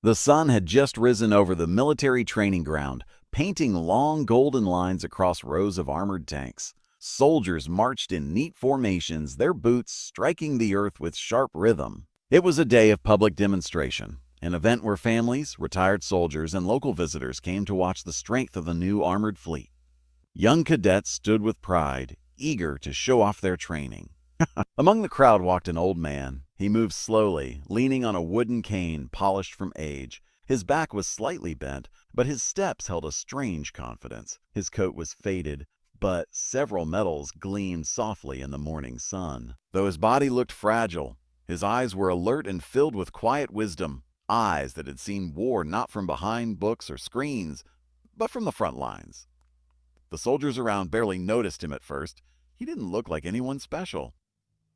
The sun had just risen over the military training ground, painting long golden lines across rows of armored tanks. Soldiers marched in neat formations, their boots striking the earth with sharp rhythm. It was a day of public demonstration, an event where families, retired soldiers, and local visitors came to watch the strength of the new armored fleet. Young cadets stood with pride, eager to show off their training. Among the crowd walked an old man. He moved slowly, leaning on a wooden cane polished from age. His back was slightly bent, but his steps held a strange confidence. His coat was faded, but several medals gleamed softly in the morning sun. Though his body looked fragile, his eyes were alert and filled with quiet wisdom, eyes that had seen war not from behind books or screens, but from the front lines. The soldiers around barely noticed him at first. He didn't look like anyone special.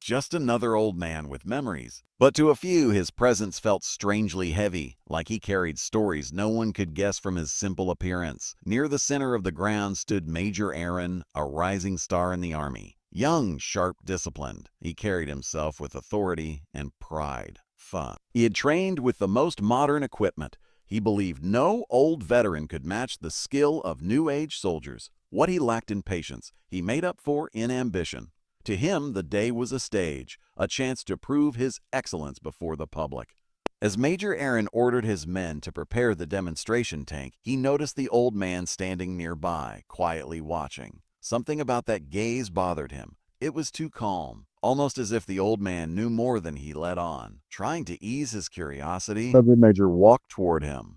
Just another old man with memories. But to a few, his presence felt strangely heavy, like he carried stories no one could guess from his simple appearance. Near the center of the ground stood Major Aaron, a rising star in the army. Young, sharp, disciplined, he carried himself with authority and pride. Fun. He had trained with the most modern equipment. He believed no old veteran could match the skill of new-age soldiers. What he lacked in patience, he made up for in ambition. To him, the day was a stage, a chance to prove his excellence before the public. As Major Aaron ordered his men to prepare the demonstration tank, he noticed the old man standing nearby, quietly watching. Something about that gaze bothered him. It was too calm, almost as if the old man knew more than he let on. Trying to ease his curiosity, the major walked toward him.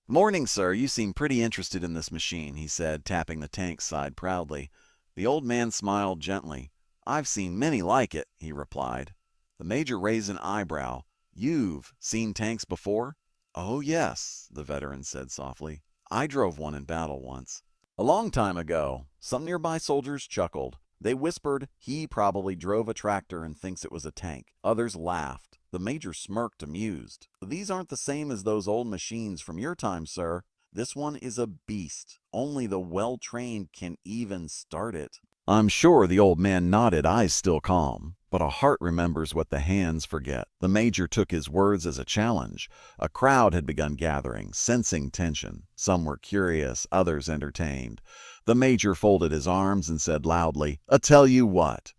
"Morning, sir. You seem pretty interested in this machine," he said, tapping the tank's side proudly. The old man smiled gently. "I've seen many like it," he replied. The major raised an eyebrow. "You've seen tanks before?" "Oh, yes," the veteran said softly. "I drove one in battle once." "A long time ago." Some nearby soldiers chuckled. They whispered, "He probably drove a tractor and thinks it was a tank." Others laughed. The major smirked, amused. "These aren't the same as those old machines from your time, sir. This one is a beast. Only the well-trained can even start it." I'm sure the old man nodded, eyes still calm. But a heart remembers what the hands forget. The major took his words as a challenge. A crowd had begun gathering, sensing tension. Some were curious, others entertained. The major folded his arms and said loudly, "I tell you what.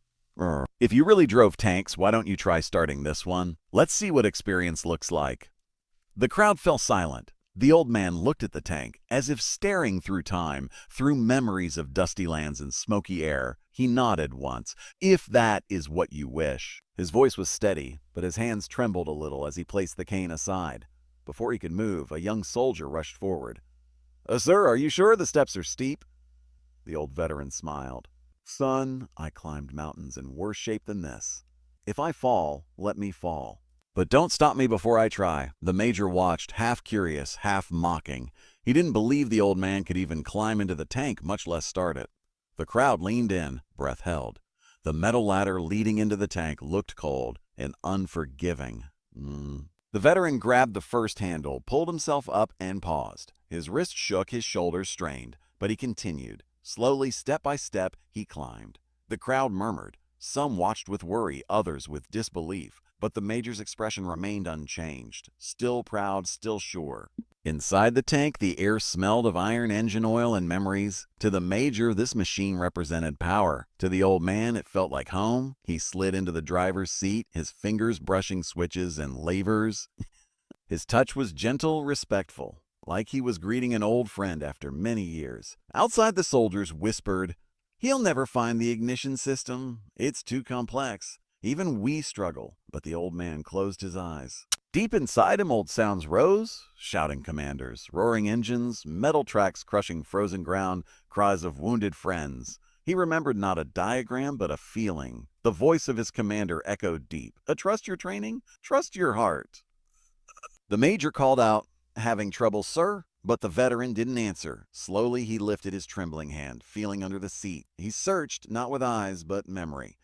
If you really drove tanks, why don't you try starting this one? Let's see what experience looks like." The crowd fell silent. The old man looked at the tank, as if staring through time, through memories of dusty lands and smoky air. He nodded once. "If that is what you wish." His voice was steady, but his hands trembled a little as he placed the cane aside. Before he could move, a young soldier rushed forward. Sir, are you sure the steps are steep?" The old veteran smiled. "Son, I climbed mountains in worse shape than this. If I fall, let me fall. But don't stop me before I try." The major watched, half curious, half mocking. He didn't believe the old man could even climb into the tank, much less start it. The crowd leaned in, breath held. The metal ladder leading into the tank looked cold and unforgiving. The veteran grabbed the first handle, pulled himself up, and paused. His wrist shook, his shoulders strained, but he continued. Slowly, step by step, he climbed. The crowd murmured. Some watched with worry, others with disbelief. But the major's expression remained unchanged, still proud, still sure. Inside the tank, the air smelled of iron engine oil and memories. To the major, this machine represented power. To the old man, it felt like home. He slid into the driver's seat, his fingers brushing switches and levers. His touch was gentle, respectful, like he was greeting an old friend after many years. Outside, the soldiers whispered, "He'll never find the ignition system. It's too complex. Even we struggle." But the old man closed his eyes. Deep inside him, old sounds rose, shouting commanders, roaring engines, metal tracks crushing frozen ground, cries of wounded friends. He remembered not a diagram, but a feeling. The voice of his commander echoed deep. "Trust your training? Trust your heart." The major called out, "Having trouble, sir?" But the veteran didn't answer. Slowly, he lifted his trembling hand, feeling under the seat. He searched, not with eyes, but memory.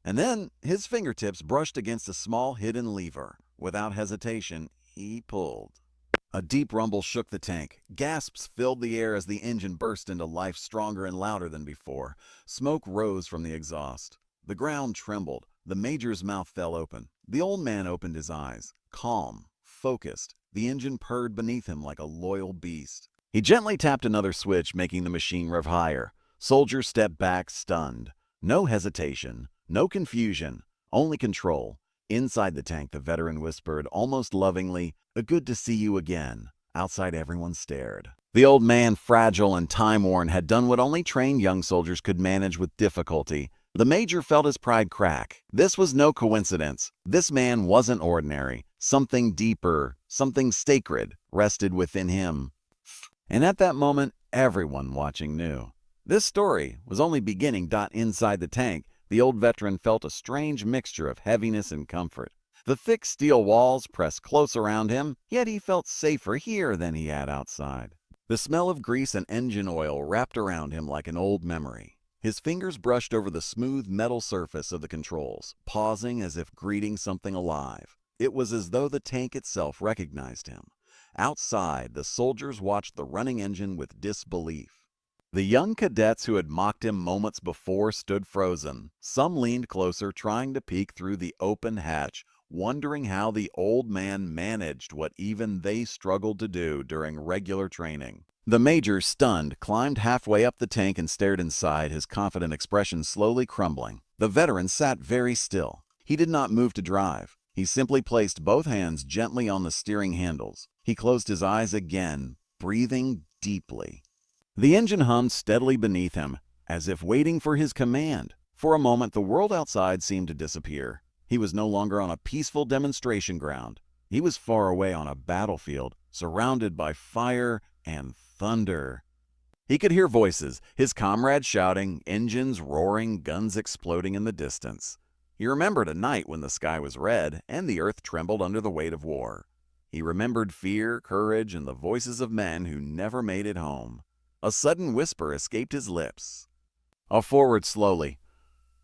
And then his fingertips brushed against a small hidden lever. Without hesitation, he pulled. A deep rumble shook the tank. Gasps filled the air as the engine burst into life, stronger and louder than before. Smoke rose from the exhaust. The ground trembled. The major's mouth fell open. The old man opened his eyes, calm, focused. The engine purred beneath him like a loyal beast. He gently tapped another switch, making the machine rev higher. Soldiers stepped back, stunned. No hesitation, no confusion, only control. Inside the tank, the veteran whispered, almost lovingly, "Good to see you again." Outside, everyone stared. The old man, fragile and time-worn, had done what only trained young soldiers could manage with difficulty. The major felt his pride crack. This was no coincidence. This man wasn't ordinary. Something deeper, something sacred, rested within him. And at that moment, everyone watching knew. This story was only beginning. Inside the tank, the old veteran felt a strange mixture of heaviness and comfort. The thick steel walls pressed close around him, yet he felt safer here than he had outside. The smell of grease and engine oil wrapped around him like an old memory. His fingers brushed over the smooth metal surface of the controls, pausing as if greeting something alive. It was as though the tank itself recognized him. Outside, the soldiers watched the running engine with disbelief. The young cadets who had mocked him moments before stood frozen. Some leaned closer, trying to peek through the open hatch, wondering how the old man managed what even they struggled to do during regular training. The major, stunned, climbed halfway up the tank and stared inside, his confident expression slowly crumbling. The veteran sat very still. He did not move to drive. He simply placed both hands gently on the steering handles. He closed his eyes again, breathing deeply. The engine hummed steadily beneath him, as if waiting for his command. For a moment, the world outside seemed to disappear. He was no longer on a peaceful demonstration ground. He was far away on a battlefield, surrounded by fire and thunder. He could hear voices, his comrades shouting, engines roaring, guns exploding in the distance. He remembered a night when the sky was red and the earth trembled under the weight of war. He remembered fear, courage, and the voices of men who never made it home. A sudden whisper escaped his lips. Forward slowly."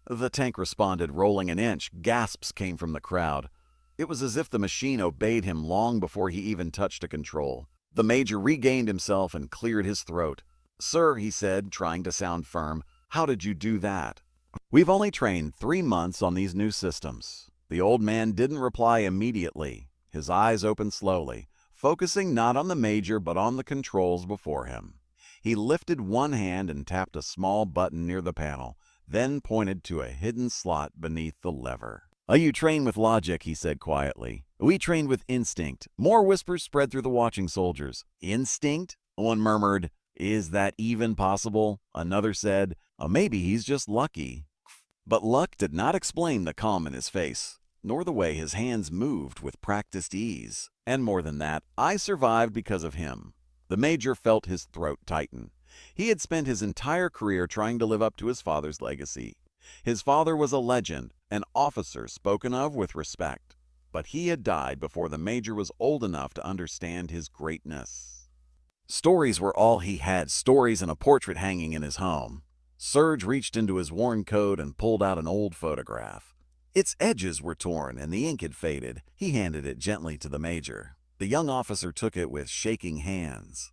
The tank responded, rolling an inch. Gasps came from the crowd. It was as if the machine obeyed him long before he even touched a control. The major regained himself and cleared his throat. "Sir," he said, trying to sound firm, "how did you do that?" "We've only trained 3 months on these new systems." The old man didn't reply immediately. His eyes opened slowly, focusing not on the major but on the controls before him. He lifted one hand and tapped a small button near the panel, then pointed to a hidden slot beneath the lever. "You train with logic," he said quietly. "We trained with instinct." More whispers spread through the watching soldiers. "Instinct?" One murmured. "Is that even possible?" Another said, "Maybe he's just lucky." But luck did not explain the calm in his face, nor the way his hands moved with practiced ease. And more than that, I survived because of him. The major felt his throat tighten. He had spent his entire career trying to live up to his father's legacy. His father was a legend, an officer spoken of with respect. But he had died before the major was old enough to understand his greatness. Stories were all he had, stories and a portrait hanging in his home. Serge reached into his worn coat and pulled out an old photograph. Its edges were torn and the ink had faded. He handed it gently to the major. The young officer took it with shaking hands.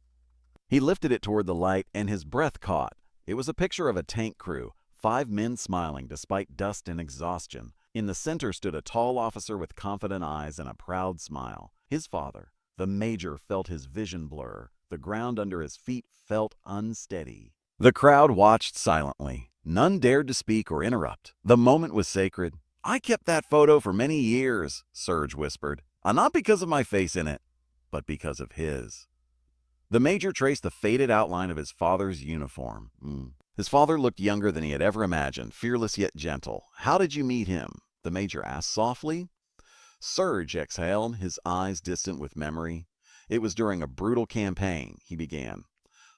He lifted it toward the light and his breath caught. It was a picture of a tank crew, 5 men smiling despite dust and exhaustion. In the center stood a tall officer with confident eyes and a proud smile. His father. The major felt his vision blur. The ground under his feet felt unsteady. The crowd watched silently. None dared to speak or interrupt. The moment was sacred. "I kept that photo for many years," Serge whispered. "Not because of my face in it, but because of his." The major traced the faded outline of his father's uniform. His father looked younger than he had ever imagined, fearless yet gentle. "How did you meet him?" the major asked softly. Serge exhaled, his eyes distant with memory. "It was during a brutal campaign," he began.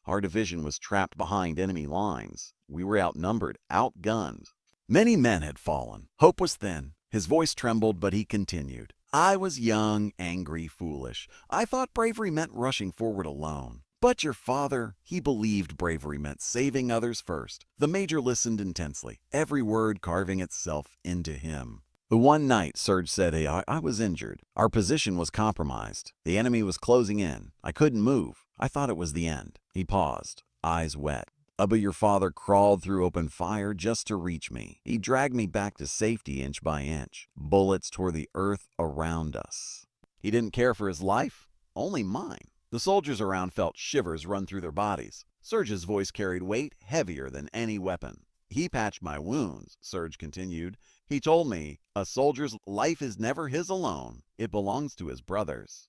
"Our division was trapped behind enemy lines. We were outnumbered, outgunned. Many men had fallen. Hope was thin." His voice trembled, but he continued. "I was young, angry, foolish. I thought bravery meant rushing forward alone. But your father, he believed bravery meant saving others first." The major listened intensely, every word carving itself into him. "One night," Serge said, I was injured. Our position was compromised. The enemy was closing in. I couldn't move. I thought it was the end." He paused, eyes wet. "But your father crawled through open fire just to reach me. He dragged me back to safety inch by inch. Bullets tore the earth around us." "He didn't care for his life?" only mine. The soldiers around felt shivers run through their bodies. Serge's voice carried weight heavier than any weapon. He patched my wounds, Serge continued. He told me, a soldier's life is never his alone. It belongs to his brothers.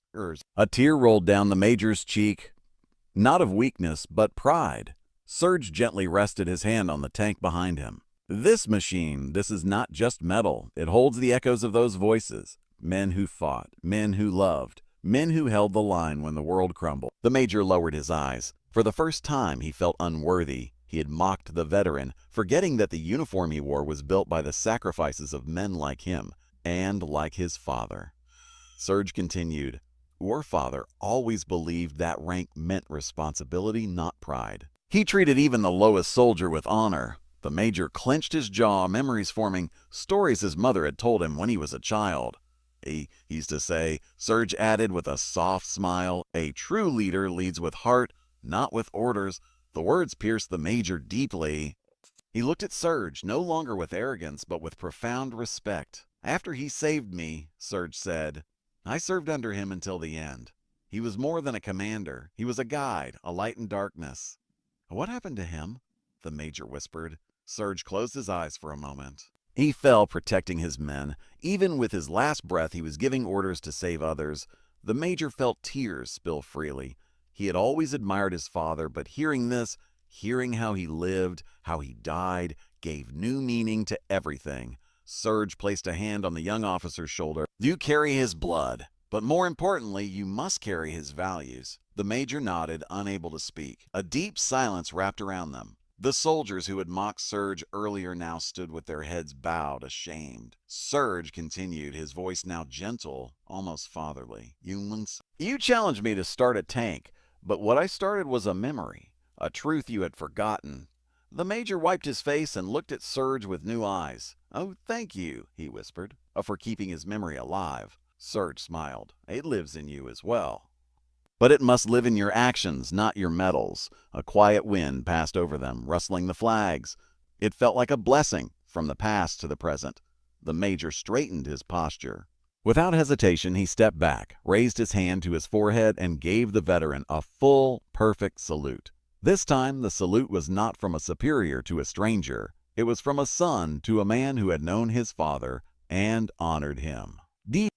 A tear rolled down the major's cheek, not of weakness, but pride. Serge gently rested his hand on the tank behind him. This machine, this is not just metal. It holds the echoes of those voices. Men who fought, men who loved, men who held the line when the world crumbled. The major lowered his eyes. For the first time, he felt unworthy. He had mocked the veteran, forgetting that the uniform he wore was built by the sacrifices of men like him, and like his father. Serge continued, "Your father always believed that rank meant responsibility, not pride. He treated even the lowest soldier with honor." The major clenched his jaw, memories forming, stories his mother had told him when he was a child. He used to say, Serge added with a soft smile, "A true leader leads with heart, not with orders." The words pierced the major deeply. He looked at Serge, no longer with arrogance, but with profound respect. "After he saved me," Serge said, "I served under him until the end. He was more than a commander. He was a guide, a light in darkness." "What happened to him?" the major whispered. Serge closed his eyes for a moment. He fell protecting his men. Even with his last breath, he was giving orders to save others. The major felt tears spill freely. He had always admired his father, but hearing this, hearing how he lived, how he died, gave new meaning to everything. Serge placed a hand on the young officer's shoulder. "You carry his blood, but more importantly, you must carry his values." The major nodded, unable to speak. A deep silence wrapped around them. The soldiers who had mocked Serge earlier now stood with their heads bowed, ashamed. Serge continued, his voice now gentle, almost fatherly. "You challenged me to start a tank, but what I started was a memory, a truth you had forgotten." The major wiped his face and looked at Serge with new eyes. "Oh, thank you," he whispered, "for keeping his memory alive." Serge smiled. "It lives in you as well. But it must live in your actions, not your medals." A quiet wind passed over them, rustling the flags. It felt like a blessing from the past to the present. The major straightened his posture. Without hesitation, he stepped back, raised his hand to his forehead, and gave the veteran a full, perfect salute. This time, the salute was not from a superior to a stranger. It was from a son to a man who had known his father and honored him.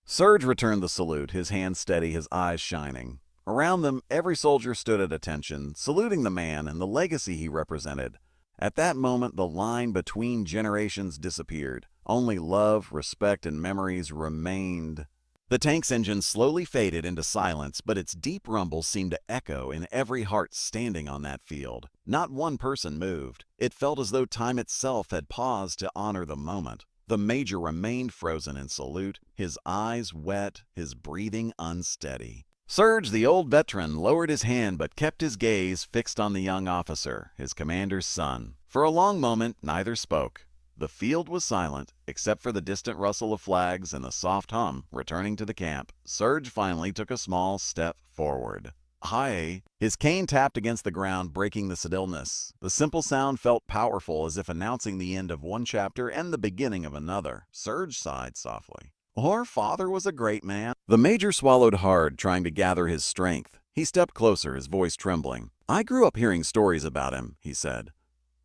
Serge returned the salute, his hand steady, his eyes shining. Around them, every soldier stood at attention, saluting the man and the legacy he represented. At that moment, the line between generations disappeared. Only love, respect, and memories remained. The tank's engine slowly faded into silence, but its deep rumble seemed to echo in every heart standing on that field. Not one person moved. It felt as though time itself had paused to honor the moment. The major remained frozen in salute, his eyes wet, his breathing unsteady. Serge, the old veteran, lowered his hand but kept his gaze fixed on the young officer, his commander's son. For a long moment, neither spoke. The field was silent, except for the distant rustle of flags and the soft hum returning to the camp. Serge finally took a small step forward. "Hi!" His cane tapped against the ground, breaking the stillness. The simple sound felt powerful, as if announcing the end of one chapter and the beginning of another. Serge sighed softly. "Our father was a great man." The major swallowed hard, trying to gather his strength. He stepped closer, his voice trembling. "I grew up hearing stories about him," he said.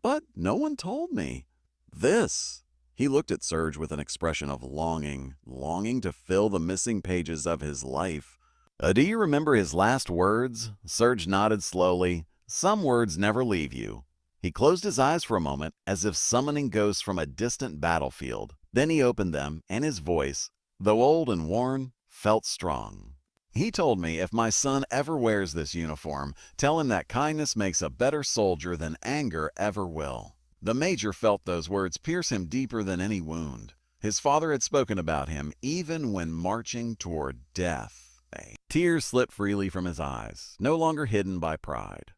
"But no one told me. This." He looked at Serge with an expression of longing to fill the missing pages of his life. "Do you remember his last words?" Serge nodded slowly. "Some words never leave you." He closed his eyes for a moment, as if summoning ghosts from a distant battlefield. Then he opened them, and his voice, though old and worn, felt strong. "He told me if my son ever wears this uniform, tell him that kindness makes a better soldier than anger ever will." The major felt those words pierce him deeper than any wound. His father had spoken about him even when marching toward death. Tears slipped freely from his eyes, no longer hidden by pride.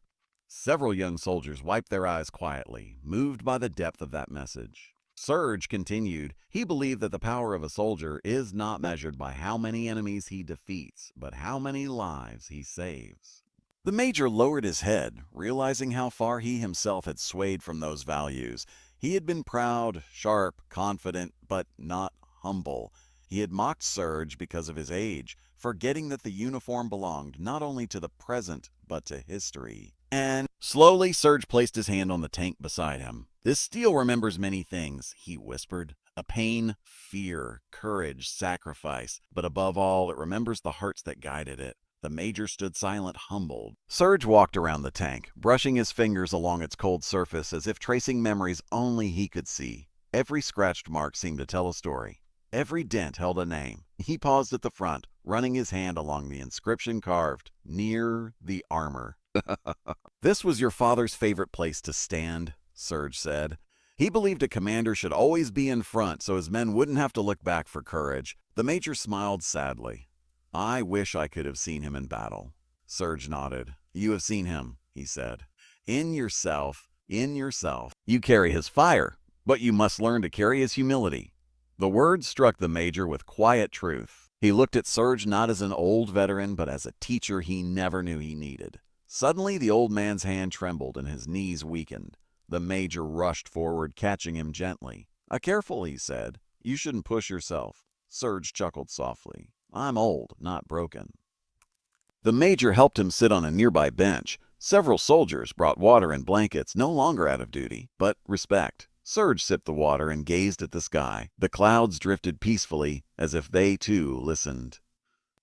Several young soldiers wiped their eyes quietly, moved by the depth of that message. Serge continued. He believed that the power of a soldier is not measured by how many enemies he defeats, but how many lives he saves. The major lowered his head, realizing how far he himself had swayed from those values. He had been proud, sharp, confident, but not humble. He had mocked Surge because of his age, forgetting that the uniform belonged not only to the present, but to history. And slowly, Surge placed his hand on the tank beside him. "This steel remembers many things," he whispered. "A pain, fear, courage, sacrifice. But above all, it remembers the hearts that guided it." The Major stood silent, humbled. Surge walked around the tank, brushing his fingers along its cold surface as if tracing memories only he could see. Every scratched mark seemed to tell a story. Every dent held a name. He paused at the front, running his hand along the inscription carved, "Near the armor." "This was your father's favorite place to stand," Surge said. "He believed a commander should always be in front so his men wouldn't have to look back for courage." The Major smiled sadly. "I wish I could have seen him in battle." Surge nodded. "You have seen him," he said. In yourself. You carry his fire, but you must learn to carry his humility." The words struck the Major with quiet truth. He looked at Surge not as an old veteran, but as a teacher he never knew he needed. Suddenly, the old man's hand trembled and his knees weakened. The Major rushed forward, catching him gently. "Careful," he said. "You shouldn't push yourself." Surge chuckled softly. "I'm old, not broken." The Major helped him sit on a nearby bench. Several soldiers brought water and blankets, no longer out of duty, but respect. Surge sipped the water and gazed at the sky. The clouds drifted peacefully, as if they, too, listened.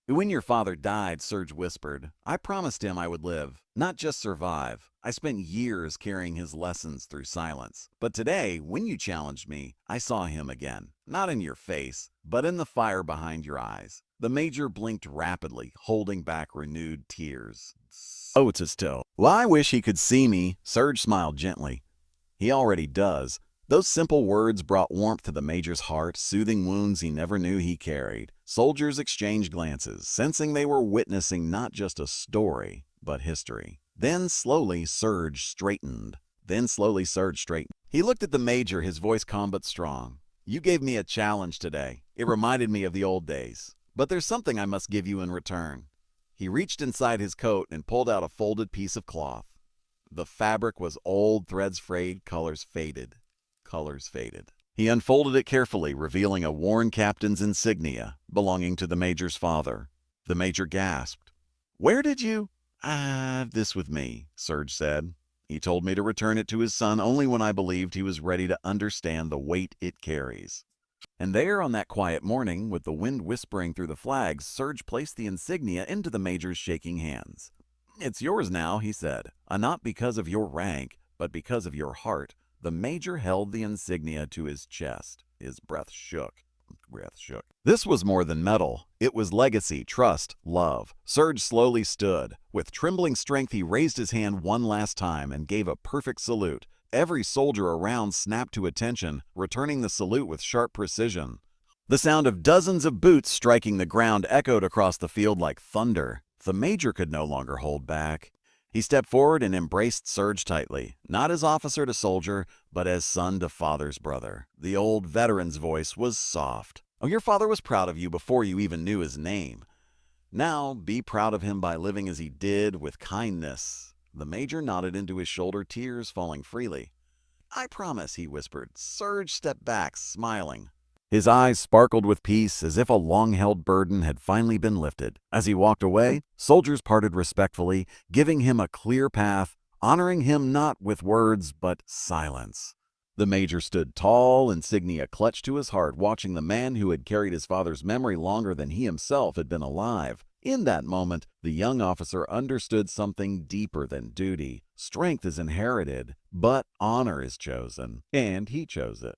"When your father died," Surge whispered, "I promised him I would live, not just survive. I spent years carrying his lessons through silence. But today, when you challenged me, I saw him again. Not in your face, but in the fire behind your eyes." The Major blinked rapidly, holding back renewed tears. "Oh, it's still. Well, I wish he could see me." Surge smiled gently. "He already does." Those simple words brought warmth to the Major's heart, soothing wounds he never knew he carried. Soldiers exchanged glances, sensing they were witnessing not just a story, but history. Then slowly Surge straightened. He looked at the Major, his voice calm but strong. "You gave me a challenge today. It reminded me of the old days. But there's something I must give you in return." He reached inside his coat and pulled out a folded piece of cloth. The fabric was old, threads frayed, colors faded. He unfolded it carefully, revealing a worn captain's insignia belonging to the Major's father. The Major gasped. "Where did you—" "I have this with me," Surge said. "He told me to return it to his son only when I believed he was ready to understand the weight it carries." And there, on that quiet morning, with the wind whispering through the flags, Surge placed the insignia into the Major's shaking hands. "It's yours now," he said, "not because of your rank, but because of your heart." The Major held the insignia to his chest. His breath shook. This was more than metal. It was legacy, trust, love. Surge slowly stood. With trembling strength, he raised his hand one last time and gave a perfect salute. Every soldier around snapped to attention, returning the salute with sharp precision. The sound of dozens of boots striking the ground echoed across the field like thunder. The Major could no longer hold back. He stepped forward and embraced Surge tightly, not as officer to soldier, but as son to father's brother. The old veteran's voice was soft. "Oh, your father was proud of you before you even knew his name. Now, be proud of him by living as he did, with kindness." The Major nodded into his shoulder, tears falling freely. "I promise," he whispered. Surge stepped back, smiling. His eyes sparkled with peace, as if a long-held burden had finally been lifted. As he walked away, soldiers parted respectfully, giving him a clear path, honoring him not with words, but silence. The Major stood tall, insignia clutched to his heart, watching the man who had carried his father's memory longer than he himself had been alive. In that moment, the young officer understood something deeper than duty. Strength is inherited, but honor is chosen, and he chose it.